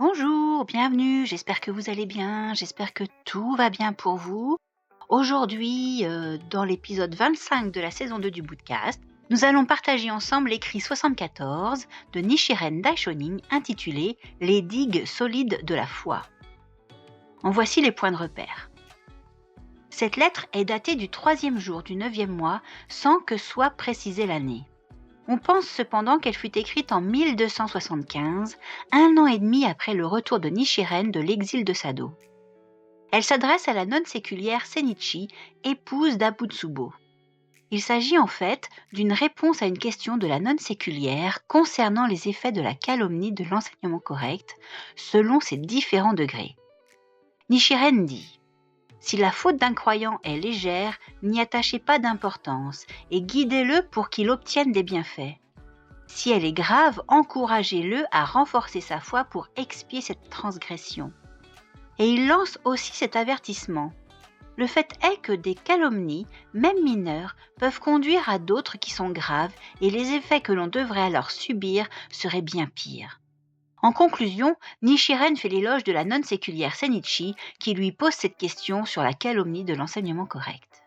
Bonjour, bienvenue, j'espère que vous allez bien, j'espère que tout va bien pour vous. Aujourd'hui, dans l'épisode 25 de la saison 2 du Bootcast, nous allons partager ensemble l'écrit 74 de Nichiren Daishonin intitulé Les digues solides de la foi. En voici les points de repère. Cette lettre est datée du 3e jour du 9e mois sans que soit précisée l'année. On pense cependant qu'elle fut écrite en 1275, un an et demi après le retour de Nichiren de l'exil de Sado. Elle s'adresse à la nonne séculière Senichi, épouse d'Abutsubo. Il s'agit en fait d'une réponse à une question de la nonne séculière concernant les effets de la calomnie de l'enseignement correct, selon ses différents degrés. Nichiren dit « Si la faute d'un croyant est légère, n'y attachez pas d'importance et guidez-le pour qu'il obtienne des bienfaits. Si elle est grave, encouragez-le à renforcer sa foi pour expier cette transgression. » Et il lance aussi cet avertissement. Le fait est que des calomnies, même mineures, peuvent conduire à d'autres qui sont graves et les effets que l'on devrait alors subir seraient bien pires. En conclusion, Nichiren fait l'éloge de la nonne séculière Senichi qui lui pose cette question sur la calomnie de l'enseignement correct.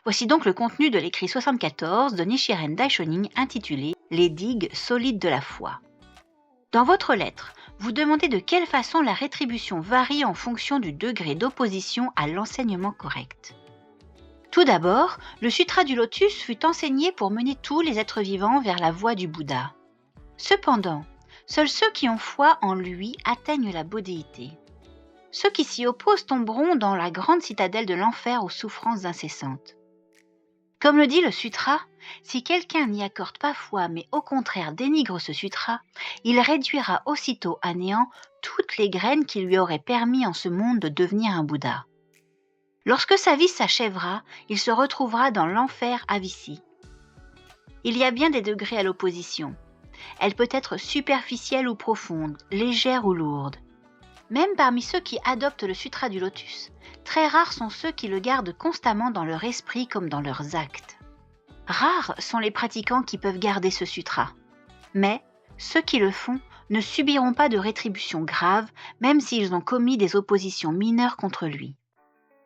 Voici donc le contenu de l'écrit 74 de Nichiren Daishonin intitulé « Les digues solides de la foi ». Dans votre lettre, vous demandez de quelle façon la rétribution varie en fonction du degré d'opposition à l'enseignement correct. Tout d'abord, le Sutra du Lotus fut enseigné pour mener tous les êtres vivants vers la voie du Bouddha. Cependant, seuls ceux qui ont foi en lui atteignent la bodhéité. Ceux qui s'y opposent tomberont dans la grande citadelle de l'enfer aux souffrances incessantes. Comme le dit le sutra, si quelqu'un n'y accorde pas foi mais au contraire dénigre ce sutra, il réduira aussitôt à néant toutes les graines qui lui auraient permis en ce monde de devenir un Bouddha. Lorsque sa vie s'achèvera, il se retrouvera dans l'enfer Avissi. Il y a bien des degrés à l'opposition. Elle peut être superficielle ou profonde, légère ou lourde. Même parmi ceux qui adoptent le Sutra du Lotus, très rares sont ceux qui le gardent constamment dans leur esprit comme dans leurs actes. Rares sont les pratiquants qui peuvent garder ce sutra. Mais ceux qui le font ne subiront pas de rétribution grave, même s'ils ont commis des oppositions mineures contre lui.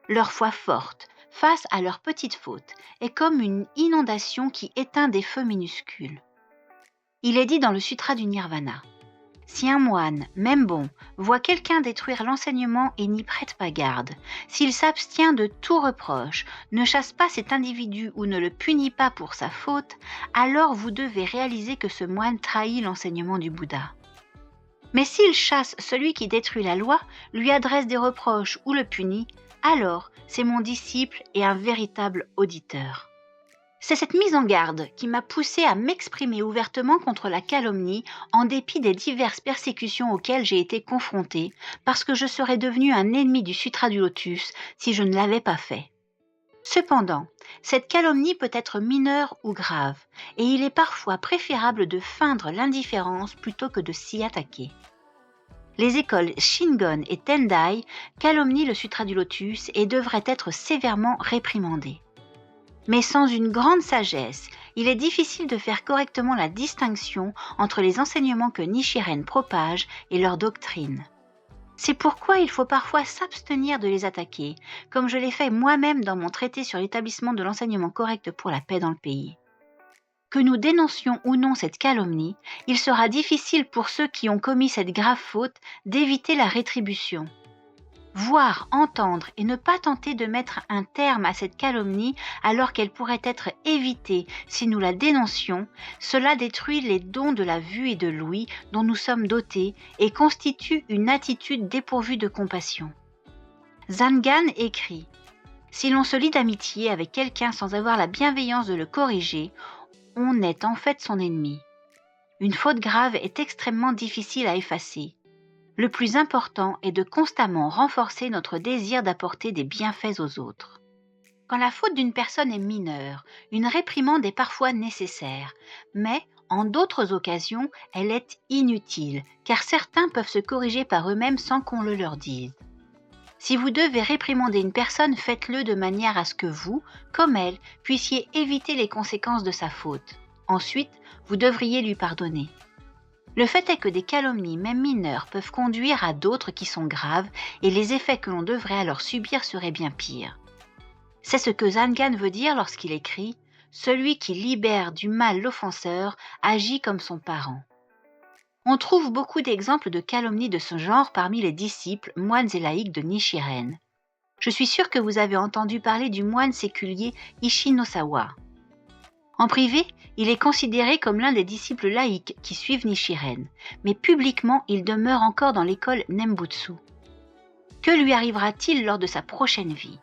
Leur foi forte, face à leurs petites fautes, est comme une inondation qui éteint des feux minuscules. Il est dit dans le Sutra du Nirvana. Si un moine, même bon, voit quelqu'un détruire l'enseignement et n'y prête pas garde, s'il s'abstient de tout reproche, ne chasse pas cet individu ou ne le punit pas pour sa faute, alors vous devez réaliser que ce moine trahit l'enseignement du Bouddha. Mais s'il chasse celui qui détruit la loi, lui adresse des reproches ou le punit, alors c'est mon disciple et un véritable auditeur. C'est cette mise en garde qui m'a poussé à m'exprimer ouvertement contre la calomnie en dépit des diverses persécutions auxquelles j'ai été confrontée, parce que je serais devenue un ennemi du Sutra du Lotus si je ne l'avais pas fait. Cependant, cette calomnie peut être mineure ou grave, et il est parfois préférable de feindre l'indifférence plutôt que de s'y attaquer. Les écoles Shingon et Tendai calomnient le Sutra du Lotus et devraient être sévèrement réprimandées. Mais sans une grande sagesse, il est difficile de faire correctement la distinction entre les enseignements que Nichiren propage et leur doctrine. C'est pourquoi il faut parfois s'abstenir de les attaquer, comme je l'ai fait moi-même dans mon traité sur l'établissement de l'enseignement correct pour la paix dans le pays. Que nous dénoncions ou non cette calomnie, il sera difficile pour ceux qui ont commis cette grave faute d'éviter la rétribution. Voir, entendre et ne pas tenter de mettre un terme à cette calomnie alors qu'elle pourrait être évitée si nous la dénoncions, cela détruit les dons de la vue et de l'ouïe dont nous sommes dotés et constitue une attitude dépourvue de compassion. Zangan écrit « Si l'on se lie d'amitié avec quelqu'un sans avoir la bienveillance de le corriger, on est en fait son ennemi. Une faute grave est extrêmement difficile à effacer. Le plus important est de constamment renforcer notre désir d'apporter des bienfaits aux autres. Quand la faute d'une personne est mineure, une réprimande est parfois nécessaire, mais en d'autres occasions, elle est inutile, car certains peuvent se corriger par eux-mêmes sans qu'on le leur dise. Si vous devez réprimander une personne, faites-le de manière à ce que vous, comme elle, puissiez éviter les conséquences de sa faute. Ensuite, vous devriez lui pardonner. Le fait est que des calomnies, même mineures, peuvent conduire à d'autres qui sont graves et les effets que l'on devrait alors subir seraient bien pires. C'est ce que Zangan veut dire lorsqu'il écrit « Celui qui libère du mal l'offenseur agit comme son parent ». On trouve beaucoup d'exemples de calomnies de ce genre parmi les disciples, moines et laïcs de Nichiren. Je suis sûre que vous avez entendu parler du moine séculier Isshin-Osawa. En privé, il est considéré comme l'un des disciples laïcs qui suivent Nichiren, mais publiquement il demeure encore dans l'école Nembutsu. Que lui arrivera-t-il lors de sa prochaine vie ?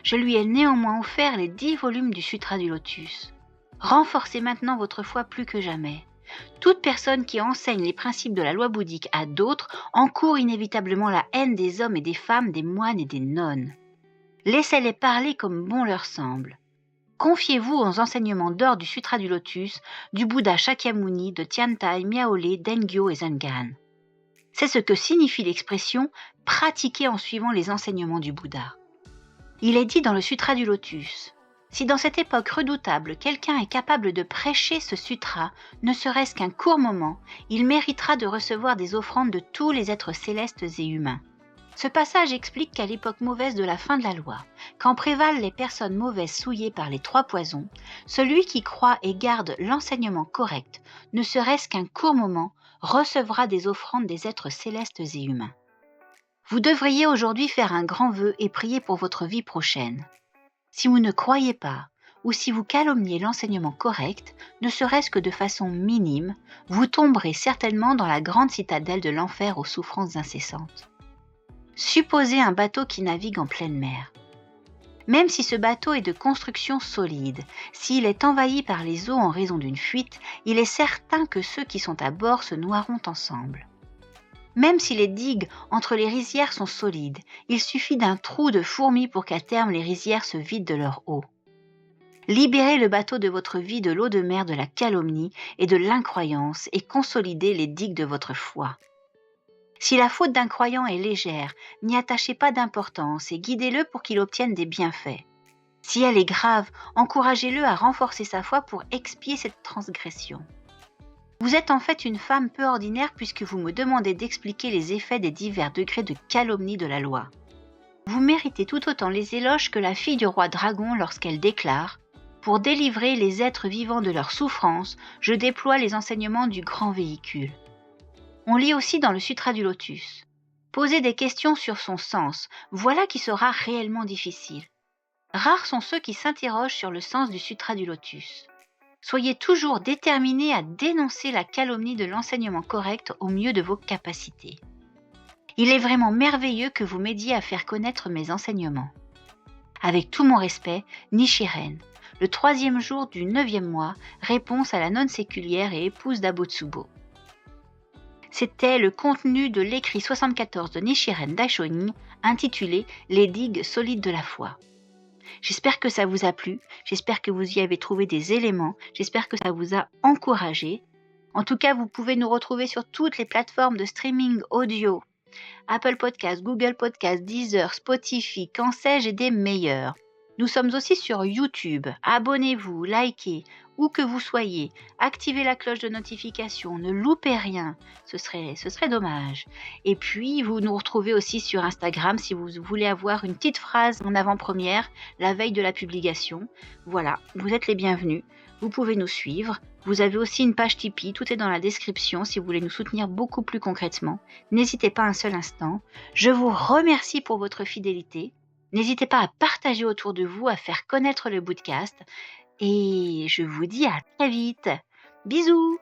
Je lui ai néanmoins offert les 10 volumes du Sutra du Lotus. Renforcez maintenant votre foi plus que jamais. Toute personne qui enseigne les principes de la loi bouddhique à d'autres encourt inévitablement la haine des hommes et des femmes, des moines et des nonnes. Laissez-les parler comme bon leur semble. Confiez-vous aux enseignements d'or du Sutra du Lotus, du Bouddha Shakyamuni, de Tiantai, Miaole, Dengyo et Zangan. C'est ce que signifie l'expression « pratiquer en suivant les enseignements du Bouddha ». Il est dit dans le Sutra du Lotus « Si dans cette époque redoutable, quelqu'un est capable de prêcher ce sutra, ne serait-ce qu'un court moment, il méritera de recevoir des offrandes de tous les êtres célestes et humains. » Ce passage explique qu'à l'époque mauvaise de la fin de la loi, quand prévalent les personnes mauvaises souillées par les 3 poisons, celui qui croit et garde l'enseignement correct, ne serait-ce qu'un court moment, recevra des offrandes des êtres célestes et humains. Vous devriez aujourd'hui faire un grand vœu et prier pour votre vie prochaine. Si vous ne croyez pas, ou si vous calomniez l'enseignement correct, ne serait-ce que de façon minime, vous tomberez certainement dans la grande citadelle de l'enfer aux souffrances incessantes. Supposez un bateau qui navigue en pleine mer. Même si ce bateau est de construction solide, s'il est envahi par les eaux en raison d'une fuite, il est certain que ceux qui sont à bord se noieront ensemble. Même si les digues entre les rizières sont solides, il suffit d'un trou de fourmis pour qu'à terme les rizières se vident de leur eau. Libérez le bateau de votre vie de l'eau de mer de la calomnie et de l'incroyance et consolidez les digues de votre foi. Si la faute d'un croyant est légère, n'y attachez pas d'importance et guidez-le pour qu'il obtienne des bienfaits. Si elle est grave, encouragez-le à renforcer sa foi pour expier cette transgression. Vous êtes en fait une femme peu ordinaire puisque vous me demandez d'expliquer les effets des divers degrés de calomnie de la loi. Vous méritez tout autant les éloges que la fille du roi dragon lorsqu'elle déclare « Pour délivrer les êtres vivants de leurs souffrances, je déploie les enseignements du grand véhicule. » On lit aussi dans le Sutra du Lotus. Poser des questions sur son sens, voilà qui sera réellement difficile. Rares sont ceux qui s'interrogent sur le sens du Sutra du Lotus. Soyez toujours déterminés à dénoncer la calomnie de l'enseignement correct au mieux de vos capacités. Il est vraiment merveilleux que vous m'aidiez à faire connaître mes enseignements. Avec tout mon respect, Nichiren, le 3e jour du 9e mois, réponse à la nonne séculière et épouse d'Abotsubo. C'était le contenu de l'écrit 74 de Nichiren Daishonin, intitulé « Les digues solides de la foi ». J'espère que ça vous a plu, j'espère que vous y avez trouvé des éléments, j'espère que ça vous a encouragé. En tout cas, vous pouvez nous retrouver sur toutes les plateformes de streaming audio. Apple Podcasts, Google Podcasts, Deezer, Spotify, qu'en sais-je et des meilleurs. Nous sommes aussi sur YouTube. Abonnez-vous, likez, où que vous soyez. Activez la cloche de notification, ne loupez rien. Ce serait dommage. Et puis, vous nous retrouvez aussi sur Instagram si vous voulez avoir une petite phrase en avant-première la veille de la publication. Voilà, vous êtes les bienvenus. Vous pouvez nous suivre. Vous avez aussi une page Tipeee, tout est dans la description si vous voulez nous soutenir beaucoup plus concrètement. N'hésitez pas un seul instant. Je vous remercie pour votre fidélité. N'hésitez pas à partager autour de vous, à faire connaître le podcast. Et je vous dis à très vite. Bisous!